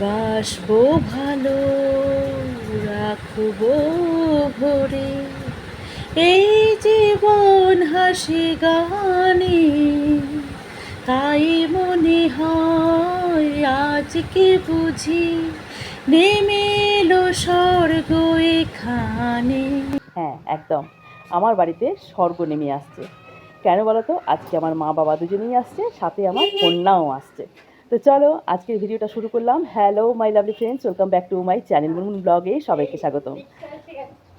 বাসবো ভালো, রাখবো ভরে এই জীবন হাসি গানে। তাই মনে হয় আজকে বুঝি নেমে এলো স্বর্গ এখানে। হ্যাঁ, একদম আমার বাড়িতে স্বর্গ নেমে আসছে। কেন বলো তো? আজকে আমার মা বাবা দুজনেই আসছে, সাথে আমার কন্যাও আসছে। তো চলো আজকের ভিডিওটা শুরু করলাম। Hello my lovely friends, welcome back to my channel Munmun ব্লগে সবাইকে স্বাগতম।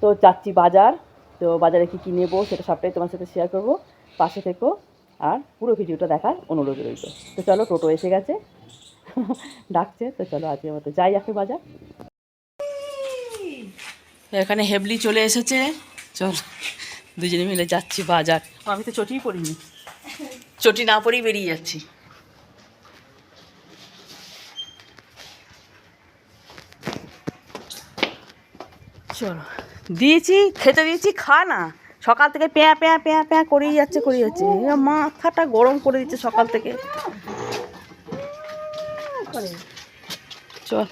তো যাচ্ছি বাজার। তো বাজারে কী কী নেবো সেটা সবটাই তোমার সাথে শেয়ার করবো, পাশে থেকো আর পুরো ভিডিওটা দেখার অনুরোধ রইল। তো চলো, টোটো এসে গেছে, ডাকছে। তো চলো আজকের মতো যাই আগে বাজার। এখানে হেবলি চলে এসেছে, চল দুজনে মিলে যাচ্ছি বাজার। আমি তো চটিই পরিনি, চটি না পরেই বেরিয়ে যাচ্ছি। চলো, দিয়েছি খেতে দিয়েছি, খা না। সকাল থেকে প্যাঁ প্যাঁ প্যাঁ প্যাঁ করেই যাচ্ছে মাথাটা গরম করে দিচ্ছে সকাল থেকে। চল,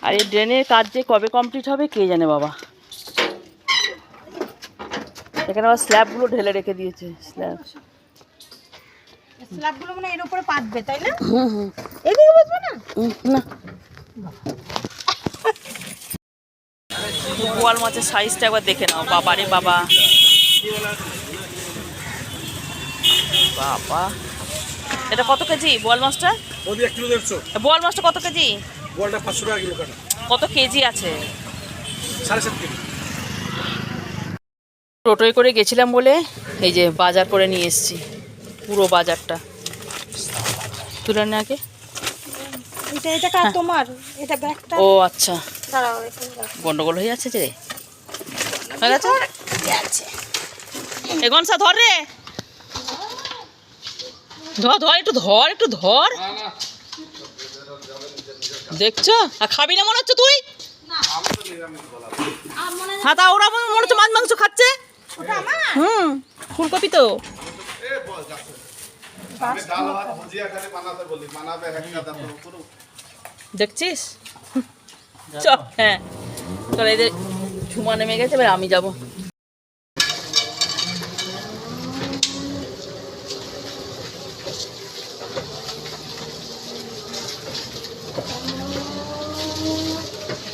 আর এই ড্রেনের কাজ যে কবে কমপ্লিট হবে কে জানে বাবা। এখানে আবার স্ল্যাবগুলো ঢেলে রেখে দিয়েছে। স্ল্যাবগুলো মানে এর উপরে পাতবে, তাই না? এদিকে বসবে না? না, বোয়াল মাছের সাইজটা একবার দেখে নাও। বাবা রে বাবা, বাবা এটা কত কেজি বোয়াল মাছটা? বোয়াল মাছটা কত কেজি? বোয়ালটা 500 টাকা কিলো কাটা। কত কেজি আছে? 7.5 কেজি। টোটোয় করে গেছিলাম বলে এই যে বাজার করে নিয়ে এসেছি, পুরো বাজারটা। তুলে নে আগে। এটা কার তোমার? এটা ব্যাগটা। ও আচ্ছা, দাঁড়াও এখানে রাখো। গন্ডগোল হয়ে যাচ্ছে যে। হয়ে গেছে। এ গনসা ধর রে, ধর ধর, একটু ধর। দেখছো, আর খাবি না মনে হচ্ছে তুই? হ্যাঁ, তা ওরা মনে হচ্ছে মাছ মাংস খাচ্ছে। ফুলকপি তো দেখছিস। চল, হ্যাঁ চল, এদের ঝুমা নেমে গেছে, এবার আমি যাবো।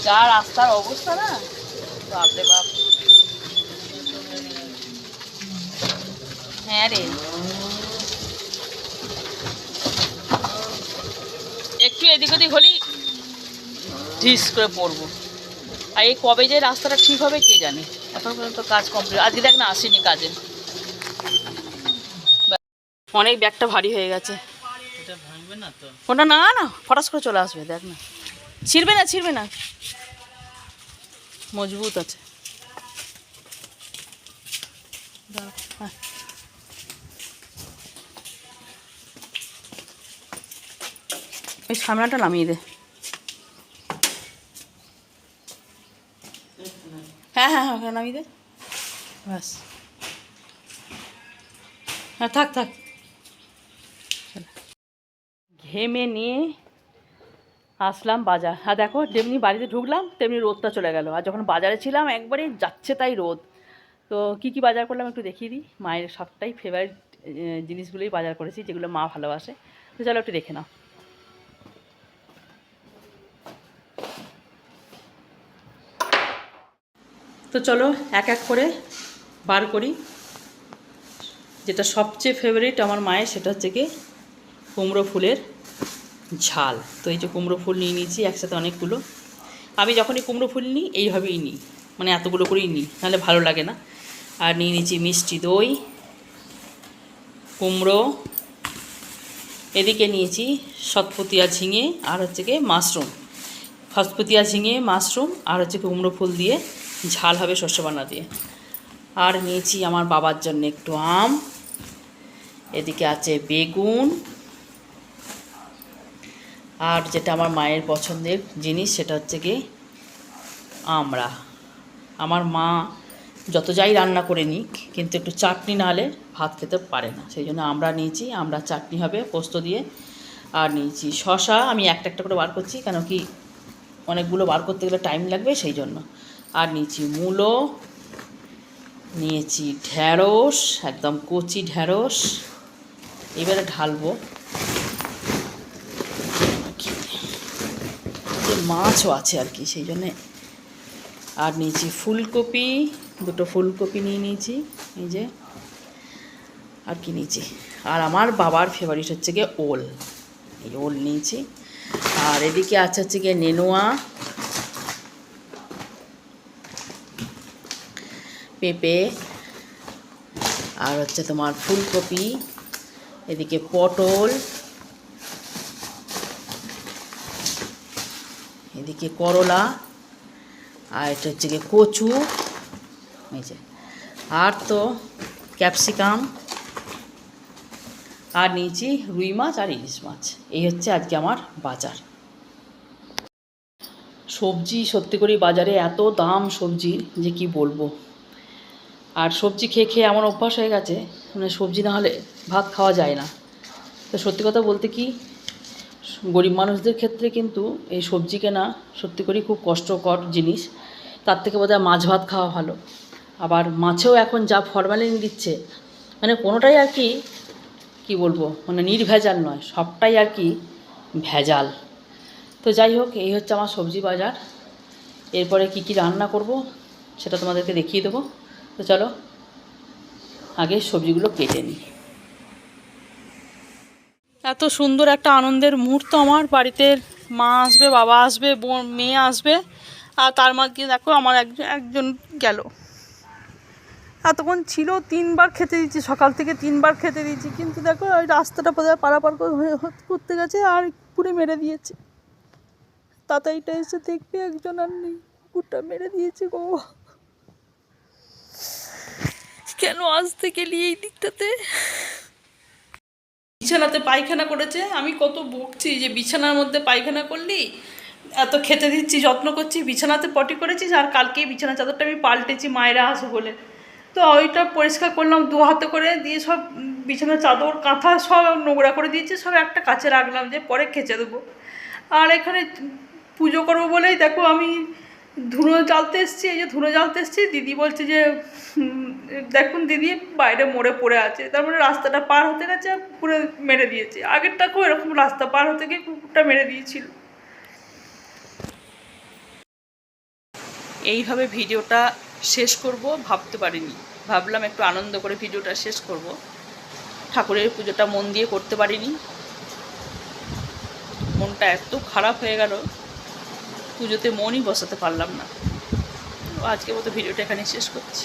যা রাস্তার অবস্থা না, বাপরে বাপ। হ্যাঁ রে, একটু এদিক ওদিক হলেই ঢিস করে পড়বো। আর এই কবে যে রাস্তাটা ঠিক হবে কে জানে। এখন পর্যন্ত কাজ কমপ্লিট, আজকে দেখ না আসেনি কাজে। অনেক ব্যাগটা ভারী হয়ে গেছে। ওটা না না, ফটাস করে চলে আসবে, দেখ না, ছিঁড়বে না, মজবুত আছে। হ্যাঁ, ওই সামনাটা নামিয়ে দে। হ্যাঁ হ্যাঁ হ্যাঁ, ওখানে নামিয়ে দে, ব্যাস। হ্যাঁ, থাক। ঘেমে নিয়ে আসলাম বাজার। আর দেখো, যেমনি বাড়িতে ঢুকলাম তেমনি রোদটা চলে গেল। আর যখন বাজারে ছিলাম একবারে যাচ্ছে তাই রোদ। তো কী বাজার করলাম একটু দেখিয়ে দিই। মায়ের সবটাই ফেভারিট জিনিসগুলোই বাজার করেছি, যেগুলো মা ভালোবাসে। তো চলো একটু দেখে নাও। তো চলো এক এক করে বার করি। যেটা সবচেয়ে ফেভারিট আমার মায়ের, সেটা হচ্ছে কি কুমড়ো ফুলের ঝাল। তো এই যে কুমড়ো ফুল নিয়ে নিয়েছি একসাথে অনেকগুলো। আমি যখনই কুমড়ো ফুল নিই এইভাবেই নিই, মানে এতগুলো করেই নিই, নাহলে ভালো লাগে না। আর নিয়ে নিয়েছি মিষ্টি দই, কুমড়ো, এদিকে নিয়েছি সতপতিয়া ঝিঙে, আর হচ্ছে কি মাশরুম। সতপতিয়া ঝিঙে, মাশরুম আর হচ্ছে কুমড়ো ফুল দিয়ে ঝাল হবে সর্ষে বাটা দিয়ে। আর নিয়েছি আমার বাবার জন্য একটু আম, এদিকে আছে বেগুন, আর যেটা আমার মায়ের পছন্দের জিনিস সেটা হচ্ছে কি আমড়া। আমার মা যত যাই রান্না করে নিক, কিন্তু একটু চাটনি না হলে ভাত খেতে পারে না। সেই জন্য আমরা নিয়েছি, আমরা চাটনি হবে পোস্ত দিয়ে। আর নিয়েছি শশা, আমি একটা একটা করে বার করছি কেন কি অনেকগুলো বার করতে গেলে টাইম লাগবে সেই জন্য। আর নিয়েছি মূলো, নিয়েছি ঢ্যাঁড়স, একদম কচি ঢ্যাঁড়স, এবারে ঢালবো। মাছও আছে আর কি সেই জন্যে। আর নিয়েছি ফুলকপি, দুটো ফুলকপি নিয়ে নিয়েছি এই যে। আর কি নিয়েছি, আর আমার বাবার ফেভারিট হচ্ছে গিয়ে ওল, এই ওল নিয়েছি। আর এদিকে আছে হচ্ছে গিয়ে নেনুয়া, পেঁপে, আর হচ্ছে তোমার ফুলকপি, এদিকে পটল, এদিকে করলা, আর এটা হচ্ছে গিয়ে কচু এই যে, আর তো ক্যাপসিকাম, আর নিয়েছি রুই মাছ আর ইলিশ মাছ। এই হচ্ছে আজকে আমার বাজার। সবজি সত্যি করে বাজারে এত দাম সবজির যে কি বলবো। আর সবজি খেয়ে খেয়ে এমন অভ্যাস হয়ে গেছে, মানে সবজি না হলে ভাত খাওয়া যায় না। তো সত্যি কথা বলতে কি, গরিব মানুষদের ক্ষেত্রে কিন্তু এই সবজি কেনা সত্যি করেই খুব কষ্টকর জিনিস। তার থেকে বোধহয় মাছ ভাত খাওয়া ভালো। আবার মাছেও এখন যা ফরমালিন দিচ্ছে, মানে কোনোটাই আর কি কী বলবো, মানে নির্ভেজাল নয়, সবটাই আর কি ভেজাল। তো যাই হোক, এই হচ্ছে আমার সবজি বাজার। এরপরে কি কি রান্না করব সেটা তোমাদেরকে দেখিয়ে দেবো। তো চলো আগে সবজিগুলো কেটে নিই। এত সুন্দর একটা আনন্দের মুহূর্ত আমার বাড়িতে। মা আসবে, বাবা আসবে, মেয়ে আসবে, আর তার মাঝে দেখো আমার একজন গেল। এতক্ষণ ছিল, 3বার খেতে দিচ্ছি, সকাল থেকে 3বার খেতে দিচ্ছি, কিন্তু দেখো ওই রাস্তাটা পারাপার করতে গেছে আর পুরো মেরে দিয়েছে। তাতাইটা এসে দেখবে একজন আর নেই, কুকুরটা মেরে দিয়েছে গো। কেন আসতে গেলি এই দিকটাতে? বিছানাতে পায়খানা করেছে, আমি কত বকছি যে বিছানার মধ্যে পায়খানা করলি, এত খেতে দিচ্ছি, যত্ন করছি, বিছানাতে পটি করেছিস। আর কালকেই বিছানা চাদরটা আমি পাল্টেছি মায়েরা আসে বলে, তো ওইটা পরিষ্কার করলাম 2 হাতে করে দিয়ে, সব বিছানার চাদর কাঁথা সব নোংরা করে দিয়েছি, সব একটা কাছে রাখলাম যে পরে খেচে দেবো। আর এখানে পুজো করবো বলেই দেখো আমি ধুনো জ্বালতে এসেছি, এই যে ধুনো জ্বালতে এসেছি, দিদি বলছে যে দেখুন দিদি বাইরে মরে পড়ে আছে, তার মানে রাস্তাটা পার হতে গেছে পুরো মেরে দিয়েছে। আগেরটাকেও এরকম রাস্তা পার হতে গিয়ে কুকুরটা মেরে দিয়েছিল। এইভাবে ভিডিওটা শেষ করব ভাবতে পারিনি, ভাবলাম একটু আনন্দ করে ভিডিওটা শেষ করব। ঠাকুরের পুজোটা মন দিয়ে করতে পারিনি, মনটা এত খারাপ হয়ে গেল, পুজোতে মনই বসাতে পারলাম না। আজকের মতো ভিডিওটা এখানে শেষ করছি।